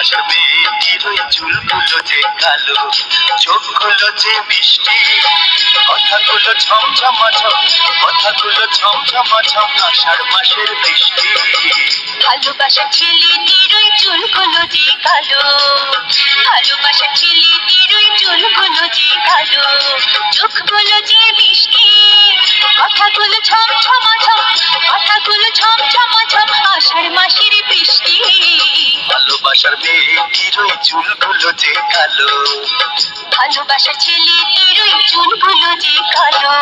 ভালোবাসার মেয়েটির ওই চুলগুলো যে কালো, চোখগুলো যে মিষ্টি, কথাগুলো ঝমঝমাঝম, কথাগুলো ঝমঝমাঝম, আষাঢ় মাসের বৃষ্টি। ভালোবাসার ছেলেটির ওই চুলগুলো যে কালো, ভালোবাসার ছেলেটির ওই চুলগুলো যে কালো, চোখগুলো যে মিষ্টি, কথাগুলো ঝমঝমাঝম, কথাগুলো ঝমঝমাঝম, আষাঢ় মাসের বৃষ্টি। ভালোবাসার মেয়েটির ওই চুলগুলো যে কালো, ভালোবাসার ছেলেটির ওই চুলগুলো যে কালো।